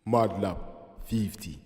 Mudlup 50.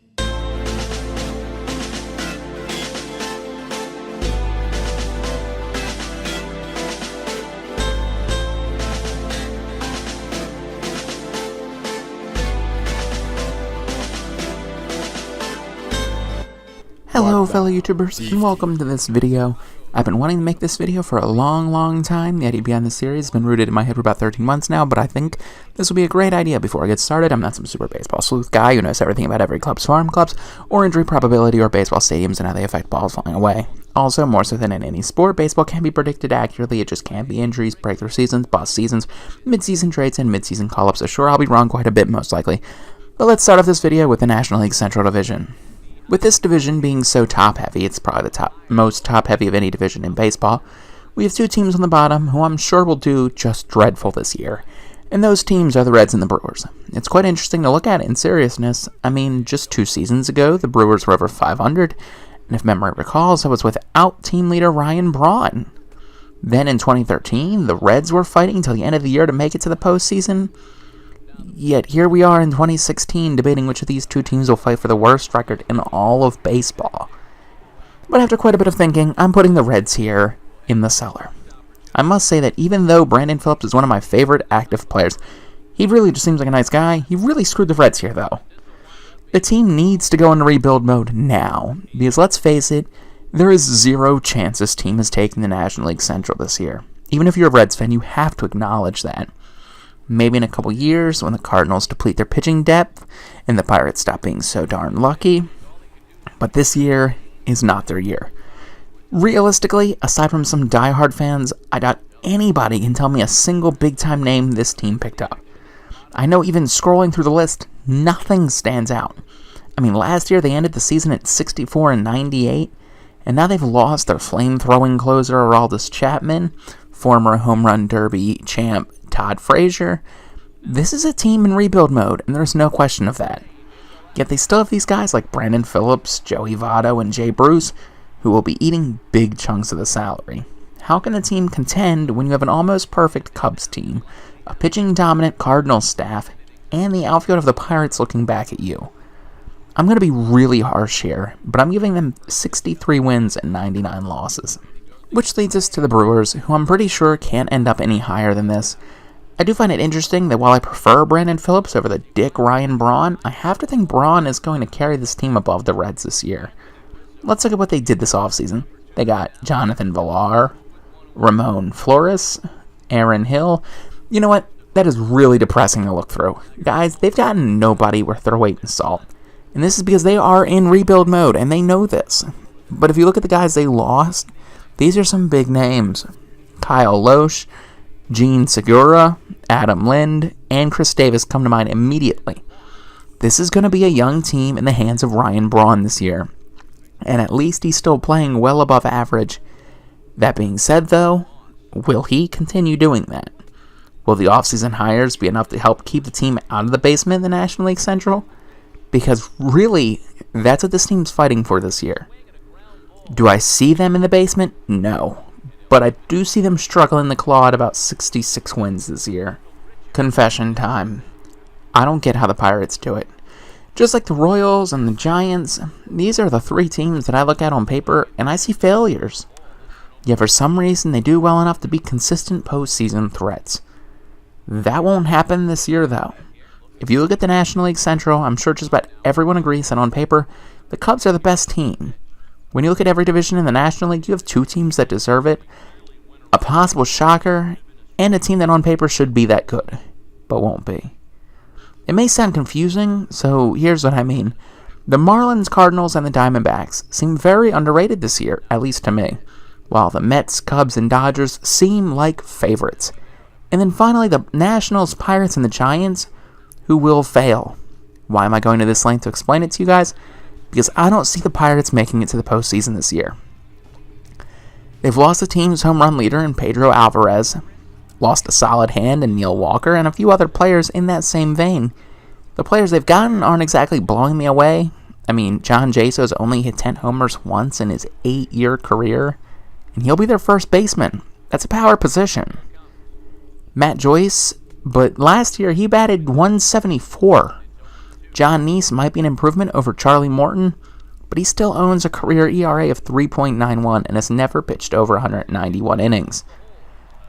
Hello fellow YouTubers, and welcome to this video. I've been wanting to make this video for a long time. The idea behind this series has been rooted in my head for about 13 months now, but I think this will be a great idea before I get started. I'm not some super baseball sleuth guy who knows everything about every club's farm clubs, or injury probability, or baseball stadiums and how they affect balls flying away. Also, more so than in any sport, baseball can be predicted accurately. It just can't be injuries, breakthrough seasons, bust seasons, mid-season trades, and mid-season call-ups. So sure, I'll be wrong quite a bit most likely. But let's start off this video with the National League Central Division. With this division being so top-heavy, it's probably the most top-heavy of any division in baseball, we have two teams on the bottom who I'm sure will do just dreadful this year, and those teams are the Reds and the Brewers. It's quite interesting to look at it in seriousness. I mean, just 2 seasons ago, the Brewers were over 500, and if memory recalls, that was without team leader Ryan Braun. Then in 2013, the Reds were fighting until the end of the year to make it to the postseason. Yet here we are in 2016 debating which of these two teams will fight for the worst record in all of baseball. But after quite a bit of thinking, I'm putting the Reds here in the cellar. I must say that even though Brandon Phillips is one of my favorite active players, he really just seems like a nice guy. He really screwed the Reds here though. The team needs to go into rebuild mode now, because let's face it, there is zero chance this team is taking the National League Central this year. Even if you're a Reds fan, you have to acknowledge that. Maybe in a couple years, when the Cardinals deplete their pitching depth and the Pirates stop being so darn lucky. But this year is not their year. Realistically, aside from some diehard fans, I doubt anybody can tell me a single big-time name this team picked up. I know even scrolling through the list, nothing stands out. I mean, last year they ended the season at 64-98, and now they've lost their flame-throwing closer Aroldis Chapman, former home run derby champ Todd Frazier. This is a team in rebuild mode, and there's no question of that. Yet they still have these guys like Brandon Phillips, Joey Votto, and Jay Bruce, who will be eating big chunks of the salary. How can a team contend when you have an almost perfect Cubs team, a pitching-dominant Cardinals staff, and the outfield of the Pirates looking back at you? I'm going to be really harsh here, but I'm giving them 63 wins and 99 losses. Which leads us to the Brewers, who I'm pretty sure can't end up any higher than this. I do find it interesting that while I prefer Brandon Phillips over the Dick Ryan Braun, I have to think Braun is going to carry this team above the Reds this year. Let's look at what they did this offseason. They got Jonathan Villar, Ramon Flores, Aaron Hill. You know what? That is really depressing to look through. Guys, they've gotten nobody worth their weight in salt. And this is because they are in rebuild mode, and they know this. But if you look at the guys they lost, these are some big names. Kyle Loesch, Gene Segura, Adam Lind, and Chris Davis come to mind immediately. This is going to be a young team in the hands of Ryan Braun this year. And at least he's still playing well above average. That being said, though, will he continue doing that? Will the offseason hires be enough to help keep the team out of the basement in the National League Central? Because really, that's what this team's fighting for this year. Do I see them in the basement? No. But I do see them struggling to claw at about 66 wins this year. Confession time. I don't get how the Pirates do it. Just like the Royals and the Giants, these are the 3 teams that I look at on paper and I see failures. Yet for some reason they do well enough to be consistent postseason threats. That won't happen this year though. If you look at the National League Central, I'm sure just about everyone agrees that on paper, the Cubs are the best team. When you look at every division in the National League, you have 2 teams that deserve it, a possible shocker, and a team that on paper should be that good, but won't be. It may sound confusing, so here's what I mean. The Marlins, Cardinals, and the Diamondbacks seem very underrated this year, at least to me, while the Mets, Cubs, and Dodgers seem like favorites. And then finally, the Nationals, Pirates, and the Giants, who will fail. Why am I going to this length to explain it to you guys? Because I don't see the Pirates making it to the postseason this year. They've lost the team's home run leader in Pedro Alvarez, lost a solid hand in Neil Walker, and a few other players in that same vein. The players they've gotten aren't exactly blowing me away. I mean, John Jaso's only hit 10 homers once in his 8-year career, and he'll be their first baseman. That's a power position. Matt Joyce, but last year he batted 174. John Neese might be an improvement over Charlie Morton, but he still owns a career ERA of 3.91 and has never pitched over 191 innings.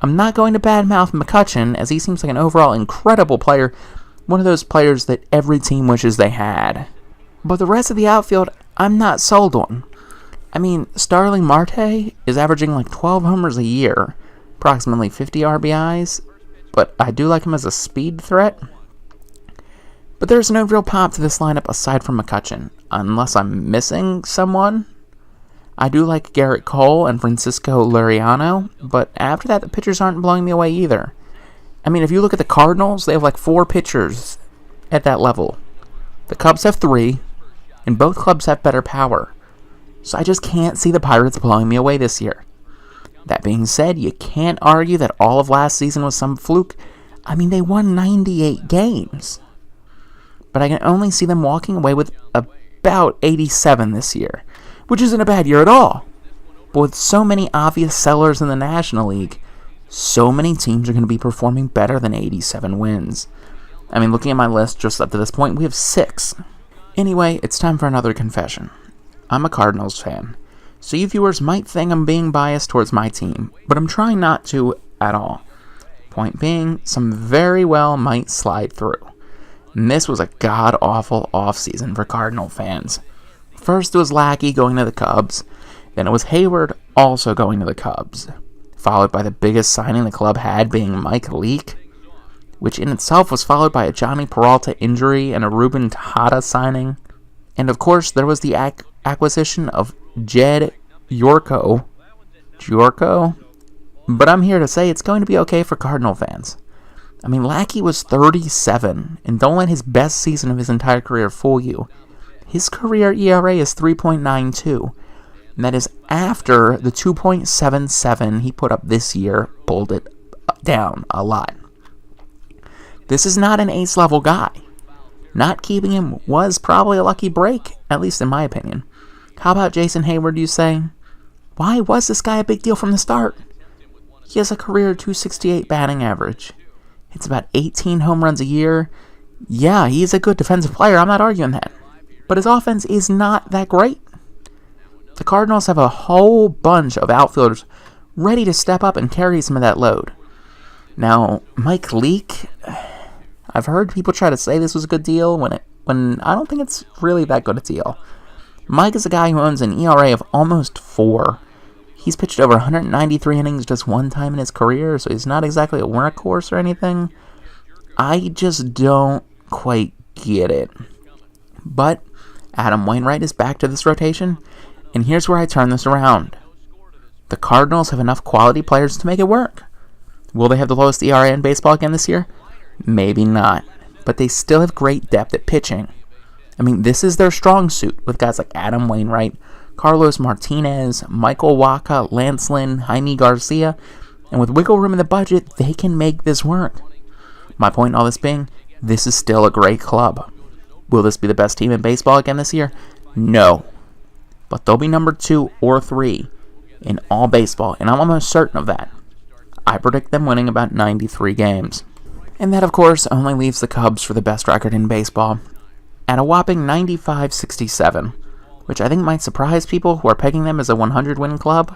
I'm not going to badmouth McCutchen, as he seems like an overall incredible player, one of those players that every team wishes they had. But the rest of the outfield, I'm not sold on. I mean, Starling Marte is averaging like 12 homers a year, approximately 50 RBIs, but I do like him as a speed threat. But there's no real pop to this lineup aside from McCutchen, unless I'm missing someone. I do like Garrett Cole and Francisco Liriano, but after that, the pitchers aren't blowing me away either. I mean, if you look at the Cardinals, they have like 4 pitchers at that level. The Cubs have 3, and both clubs have better power. So I just can't see the Pirates blowing me away this year. That being said, you can't argue that all of last season was some fluke. I mean, they won 98 games. But I can only see them walking away with about 87 this year, which isn't a bad year at all. But with so many obvious sellers in the National League, so many teams are going to be performing better than 87 wins. I mean, looking at my list just up to this point, we have 6. Anyway, it's time for another confession. I'm a Cardinals fan, so you viewers might think I'm being biased towards my team, but I'm trying not to at all. Point being, some very well might slide through. And this was a god-awful offseason for Cardinal fans. First it was Lackey going to the Cubs, then it was Hayward also going to the Cubs, followed by the biggest signing the club had being Mike Leake, which in itself was followed by a Johnny Peralta injury and a Ruben Tejada signing. And of course, there was the acquisition of Jed Yorko. But I'm here to say it's going to be okay for Cardinal fans. I mean, Lackey was 37, and don't let his best season of his entire career fool you. His career ERA is 3.92, and that is after the 2.77 he put up this year pulled it down a lot. This is not an ace-level guy. Not keeping him was probably a lucky break, at least in my opinion. How about Jason Hayward, you say? Why was this guy a big deal from the start? He has a career 268 batting average. It's about 18 home runs a year. Yeah, he's a good defensive player, I'm not arguing that. But his offense is not that great. The Cardinals have a whole bunch of outfielders ready to step up and carry some of that load. Now, Mike Leake, I've heard people try to say this was a good deal when I don't think it's really that good a deal. Mike is a guy who owns an ERA of almost 4. He's pitched over 193 innings just one time in his career, so he's not exactly a workhorse or anything. I just don't quite get it. But Adam Wainwright is back to this rotation, and here's where I turn this around. The Cardinals have enough quality players to make it work. Will they have the lowest ERA in baseball again this year? Maybe not, but they still have great depth at pitching. I mean, this is their strong suit with guys like Adam Wainwright, Carlos Martinez, Michael Wacha, Lance Lynn, Jaime Garcia, and with wiggle room in the budget, they can make this work. My point in all this being, this is still a great club. Will this be the best team in baseball again this year? No. But they'll be number 2 or 3 in all baseball, and I'm almost certain of that. I predict them winning about 93 games. And that, of course, only leaves the Cubs for the best record in baseball at a whopping 95-67. Which I think might surprise people who are pegging them as a 100-win club.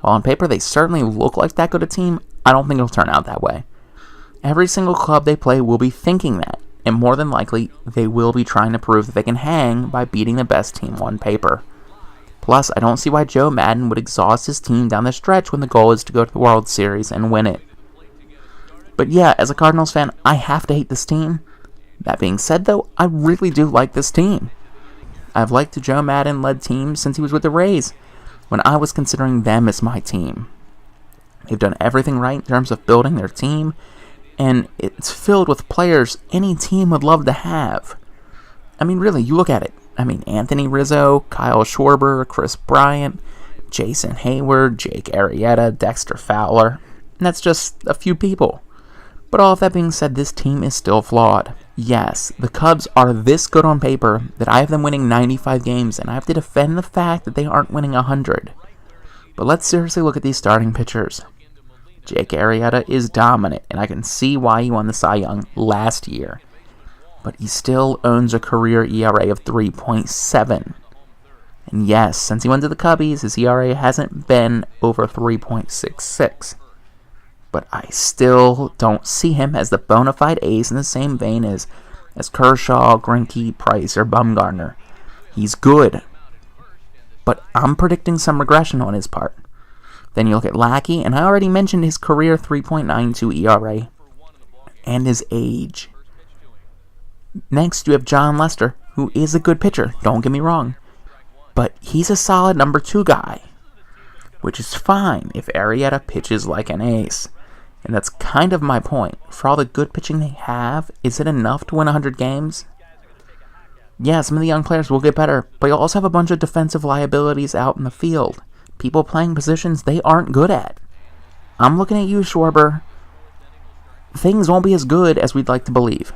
While on paper they certainly look like that good a team, I don't think it'll turn out that way. Every single club they play will be thinking that, and more than likely, they will be trying to prove that they can hang by beating the best team on paper. Plus, I don't see why Joe Madden would exhaust his team down the stretch when the goal is to go to the World Series and win it. But yeah, as a Cardinals fan, I have to hate this team. That being said, though, I really do like this team. I've liked the Joe Madden-led team since he was with the Rays, when I was considering them as my team. They've done everything right in terms of building their team, and it's filled with players any team would love to have. I mean, really, you look at it. I mean, Anthony Rizzo, Kyle Schwarber, Chris Bryant, Jason Hayward, Jake Arrieta, Dexter Fowler, and that's just a few people. But all of that being said, this team is still flawed. Yes, the Cubs are this good on paper that I have them winning 95 games, and I have to defend the fact that they aren't winning 100. But let's seriously look at these starting pitchers. Jake Arrieta is dominant, and I can see why he won the Cy Young last year. but he still owns a career ERA of 3.7. And yes, since he went to the Cubbies, his ERA hasn't been over 3.66. But I still don't see him as the bona fide ace in the same vein as Kershaw, Greinke, Price, or Bumgarner. He's good, but I'm predicting some regression on his part. Then you look at Lackey, and I already mentioned his career 3.92 ERA and his age. Next, you have John Lester, who is a good pitcher, don't get me wrong, but he's a solid number 2 guy, which is fine if Arrieta pitches like an ace. And that's kind of my point. For all the good pitching they have, is it enough to win 100 games? Yeah, some of the young players will get better, but you'll also have a bunch of defensive liabilities out in the field. People playing positions they aren't good at. I'm looking at you, Schwarber. Things won't be as good as we'd like to believe.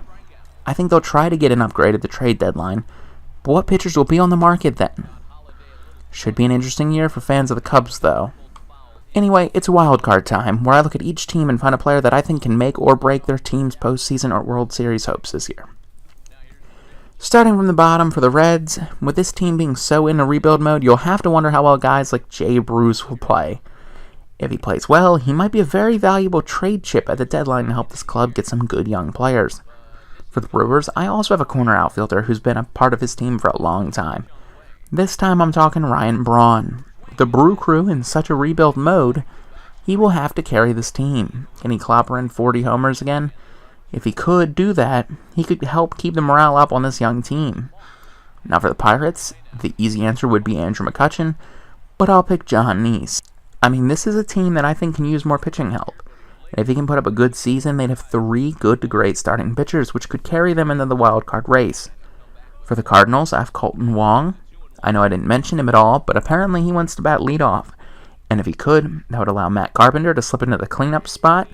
I think they'll try to get an upgrade at the trade deadline, but what pitchers will be on the market then? Should be an interesting year for fans of the Cubs, though. Anyway, it's wildcard time, where I look at each team and find a player that I think can make or break their team's postseason or World Series hopes this year. Starting from the bottom for the Reds, with this team being so in a rebuild mode, you'll have to wonder how well guys like Jay Bruce will play. If he plays well, he might be a very valuable trade chip at the deadline to help this club get some good young players. For the Brewers, I also have a corner outfielder who's been a part of his team for a long time. This time I'm talking Ryan Braun. The Brew Crew in such a rebuild mode, he will have to carry this team. Can he clobber in 40 homers again? If he could do that, he could help keep the morale up on this young team. Now for the Pirates, the easy answer would be Andrew McCutchen, but I'll pick John Neese. I mean, this is a team that I think can use more pitching help. And if he can put up a good season, they'd have 3 good to great starting pitchers, which could carry them into the wild card race. For the Cardinals, I have Colton Wong. I know I didn't mention him at all, but apparently he wants to bat leadoff. And if he could, that would allow Matt Carpenter to slip into the cleanup spot,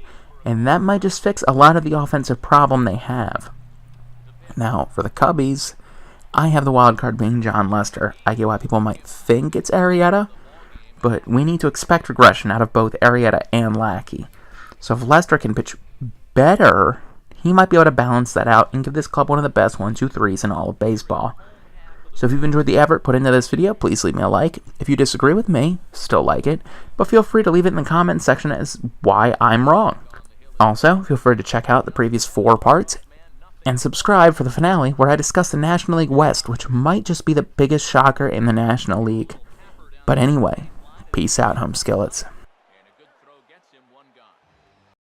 and that might just fix a lot of the offensive problem they have. Now, for the Cubbies, I have the wild card being John Lester. I get why people might think it's Arrieta, but we need to expect regression out of both Arrieta and Lackey. So if Lester can pitch better, he might be able to balance that out and give this club one of the best 1-2-3s in all of baseball. So if you've enjoyed the effort put into this video, please leave me a like. If you disagree with me, still like it, but feel free to leave it in the comments section as why I'm wrong. Also, feel free to check out the previous 4 parts, and subscribe for the finale where I discuss the National League West, which might just be the biggest shocker in the National League. But anyway, peace out, home skillets.